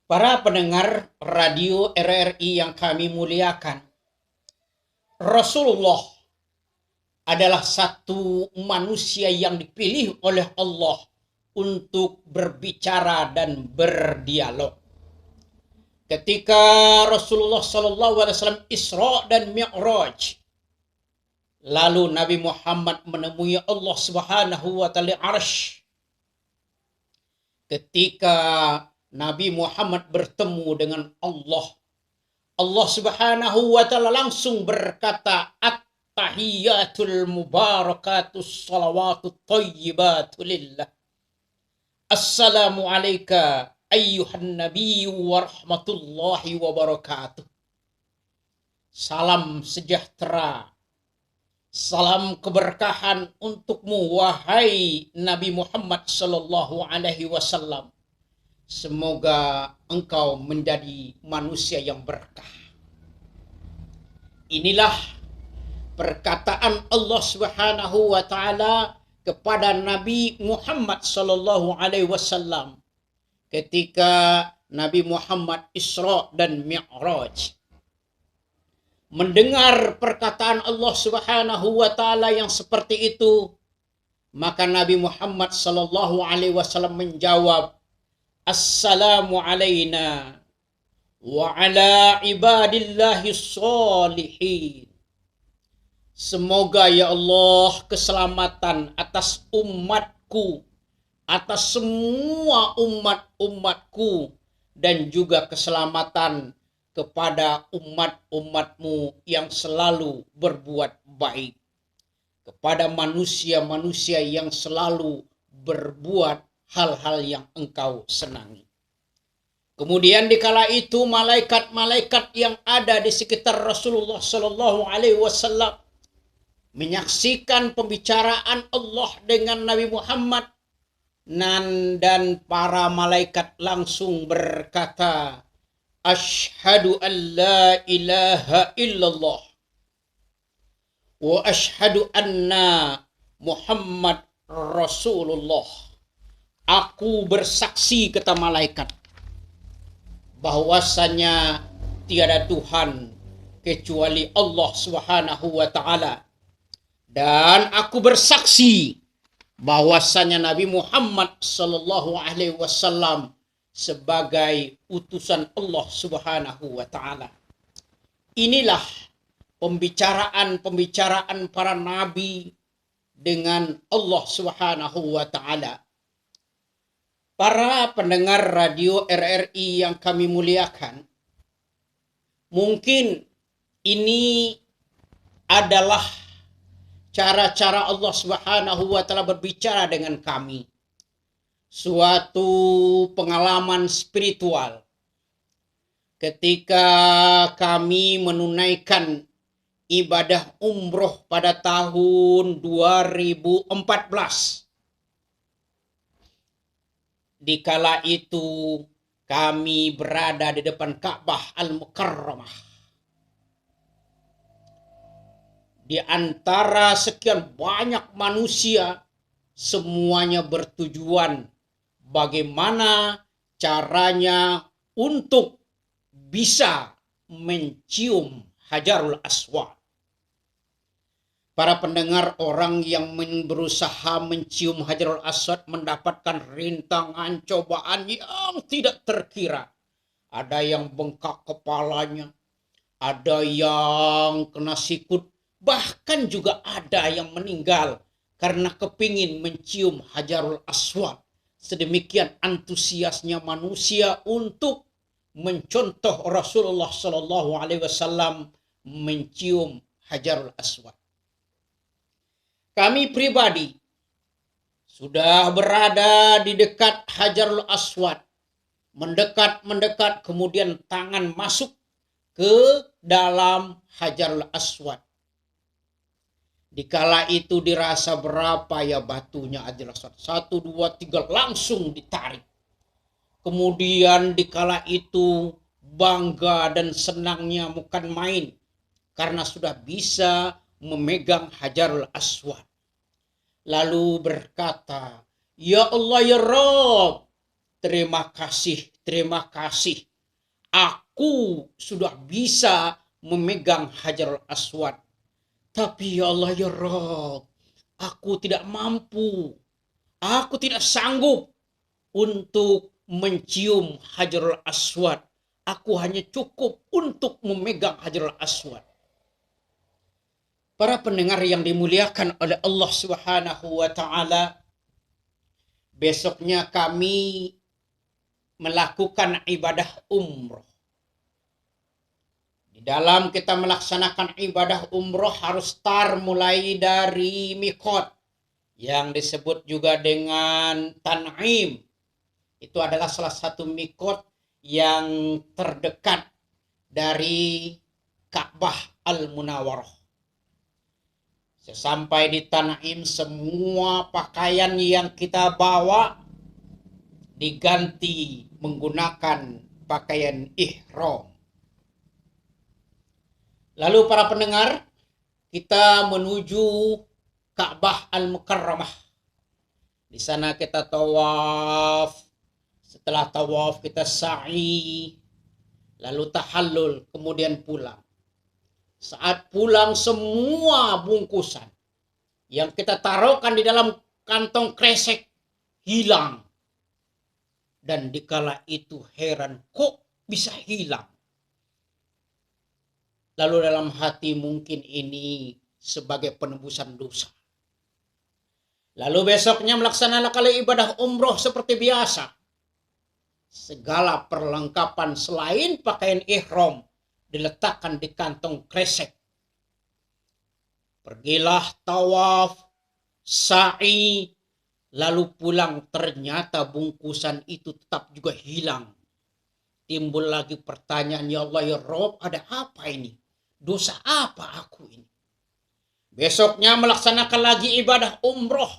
Para pendengar radio RRI yang kami muliakan, Rasulullah adalah satu manusia yang dipilih oleh Allah untuk berbicara dan berdialog. Ketika Rasulullah SAW Isra dan Mi'raj, lalu Nabi Muhammad menemui Allah Subhanahu wa taala Arsy. Ketika Nabi Muhammad bertemu dengan Allah, Allah Subhanahu wa taala langsung berkata, At-tahiyatul mubarakatus salawatut thayyibatu lillah. Assalamu alayka ayyuhan nabiyyu wa rahmatullahi wa barakatuh. Salam sejahtera, salam keberkahan untukmu wahai Nabi Muhammad sallallahu alaihi wasallam. Semoga engkau menjadi manusia yang berkah. Inilah perkataan Allah Subhanahu wa taala kepada Nabi Muhammad sallallahu alaihi wasallam ketika Nabi Muhammad Isra dan Mi'raj. Mendengar perkataan Allah Subhanahu wa taala yang seperti itu, maka Nabi Muhammad sallallahu alaihi wasallam menjawab, Assalamu alayna wa ala ibadillahi sholihin. Semoga ya Allah keselamatan atas umatku, atas semua umat-umatku, dan juga keselamatan kepada umat-umatmu yang selalu berbuat baik, kepada manusia-manusia yang selalu berbuat hal-hal yang engkau senangi. Kemudian dikala itu malaikat-malaikat yang ada di sekitar Rasulullah Shallallahu Alaihi Wasallam menyaksikan pembicaraan Allah dengan Nabi Muhammad, dan para malaikat langsung berkata, Ashhadu an la ilaha illallah wa ashhadu anna Muhammad Rasulullah. Aku bersaksi, kata malaikat, bahwasanya tiada Tuhan kecuali Allah Subhanahu wa taala, dan aku bersaksi bahwasanya Nabi Muhammad sallallahu alaihi wasallam sebagai utusan Allah Subhanahu wa taala. Inilah pembicaraan para nabi dengan Allah Subhanahu wa taala. Para pendengar radio RRI yang kami muliakan, mungkin ini adalah cara-cara Allah Subhanahu wa taala berbicara dengan kami. Suatu pengalaman spiritual ketika kami menunaikan ibadah umroh pada tahun 2014. Dikala itu kami berada di depan Ka'bah Al-Mukarramah. Di antara sekian banyak manusia, semuanya bertujuan bagaimana caranya untuk bisa mencium Hajarul Aswad. Para pendengar, orang yang berusaha mencium Hajarul Aswad mendapatkan rintangan, cobaan yang tidak terkira. Ada yang bengkak kepalanya, ada yang kena sikut, bahkan juga ada yang meninggal karena kepingin mencium Hajarul Aswad. Sedemikian antusiasnya manusia untuk mencontoh Rasulullah Shallallahu Alaihi Wasallam mencium Hajarul Aswad. Kami pribadi sudah berada di dekat Hajarul Aswad, mendekat, kemudian tangan masuk ke dalam Hajarul Aswad. Dikala itu dirasa berapa ya batunya Hajarul Aswad, 1, 2, 3, langsung ditarik. Kemudian dikala itu bangga dan senangnya bukan main, karena sudah bisa memegang Hajarul Aswad. Lalu berkata, Ya Allah ya Rabb, terima kasih terima kasih. Aku sudah bisa memegang Hajarul Aswad. Tapi ya Allah ya Rabb, aku tidak mampu. Aku tidak sanggup untuk mencium Hajarul Aswad. Aku hanya cukup untuk memegang Hajarul Aswad. Para pendengar yang dimuliakan oleh Allah Subhanahu wa taala, besoknya kami melakukan ibadah umroh. Di dalam kita melaksanakan ibadah umroh harus mulai dari mikot yang disebut juga dengan Tan'im. Itu adalah salah satu mikot yang terdekat dari Ka'bah Al-Munawwarah. Sesampai di Tan'im, semua pakaian yang kita bawa diganti menggunakan pakaian ihram. Lalu para pendengar, kita menuju Ka'bah Al-Mukarramah. Di sana kita tawaf. Setelah tawaf kita sa'i, lalu tahallul, kemudian pulang. Saat pulang semua bungkusan yang kita taruhkan di dalam kantong kresek hilang. Dan dikala itu heran, kok bisa hilang? Lalu dalam hati mungkin ini sebagai penebusan dosa. Lalu besoknya melaksanakan ibadah umroh seperti biasa. Segala perlengkapan selain pakaian ihram diletakkan di kantong kresek. Pergilah tawaf, sa'i, lalu pulang, ternyata bungkusan itu tetap juga hilang. Timbul lagi pertanyaan, ya Allah ya Rabb, ada apa ini? Dosa apa aku ini? Besoknya melaksanakan lagi ibadah umroh.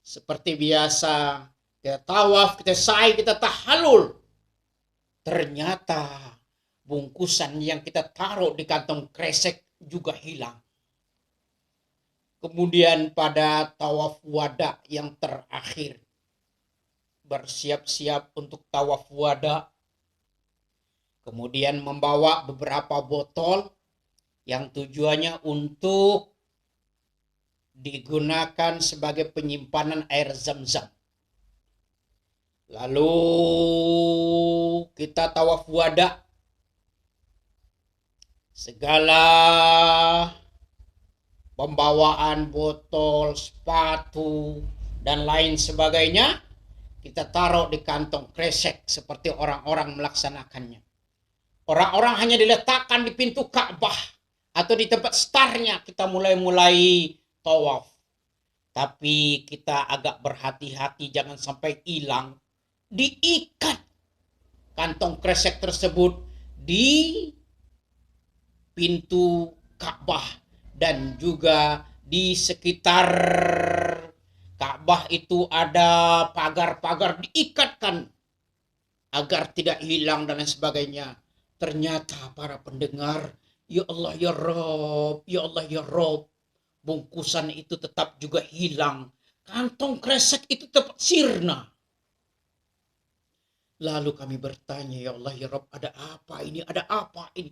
Seperti biasa, kita tawaf, kita sa'i, kita tahallul. Ternyata bungkusan yang kita taruh di kantong kresek juga hilang. Kemudian pada tawaf wada yang terakhir, bersiap-siap untuk tawaf wada, kemudian membawa beberapa botol yang tujuannya untuk digunakan sebagai penyimpanan air Zam-Zam. Lalu kita tawaf wada. Segala pembawaan botol, sepatu, dan lain sebagainya kita taruh di kantong kresek seperti orang-orang melaksanakannya. Orang-orang hanya diletakkan di pintu Ka'bah atau di tempat startnya kita mulai tawaf. Tapi kita agak berhati-hati jangan sampai hilang. Diikat kantong kresek tersebut di pintu Ka'bah dan juga di sekitar Ka'bah itu ada pagar-pagar diikatkan agar tidak hilang dan lain sebagainya. Ternyata para pendengar, ya Allah ya Rabb, ya Allah ya Rabb, bungkusan itu tetap juga hilang. Kantong kresek itu tetap sirna. Lalu kami bertanya, ya Allah ya Rabb, ada apa ini? Ada apa ini?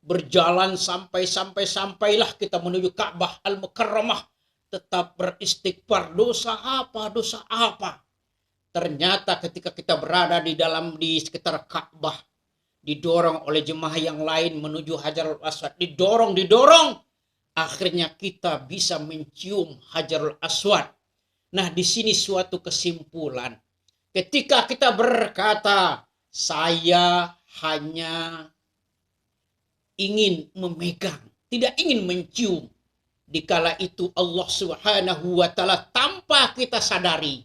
Berjalan sampailah kita menuju Ka'bah Al-Mukarramah. Tetap beristighfar. Dosa apa? Dosa apa? Ternyata ketika kita berada di sekitar Ka'bah, didorong oleh jemaah yang lain menuju Hajarul Aswad. Didorong. Akhirnya kita bisa mencium Hajarul Aswad. Nah, di sini suatu kesimpulan. Ketika kita berkata, saya hanya ingin memegang, tidak ingin mencium. Dikala itu Allah Subhanahu wa ta'ala tanpa kita sadari,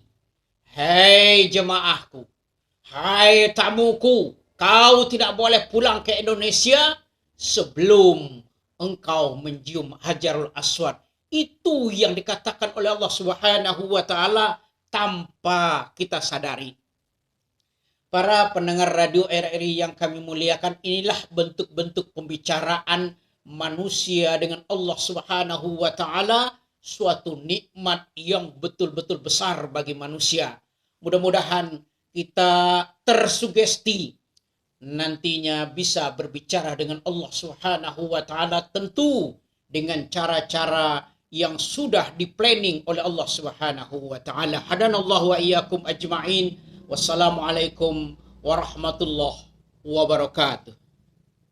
hei jemaahku, hai tamuku, kau tidak boleh pulang ke Indonesia sebelum engkau mencium Hajarul Aswad. Itu yang dikatakan oleh Allah Subhanahu wa ta'ala tanpa kita sadari. Para pendengar radio RRI yang kami muliakan, inilah bentuk-bentuk pembicaraan manusia dengan Allah Subhanahu wa ta'ala, suatu nikmat yang betul-betul besar bagi manusia. Mudah-mudahan kita tersugesti nantinya bisa berbicara dengan Allah Subhanahu wa taala, tentu dengan cara-cara yang sudah di-planning oleh Allah Subhanahu wa taala. Hadanallahu wa iyyakum ajma'in. Wassalamualaikum warahmatullahi wabarakatuh.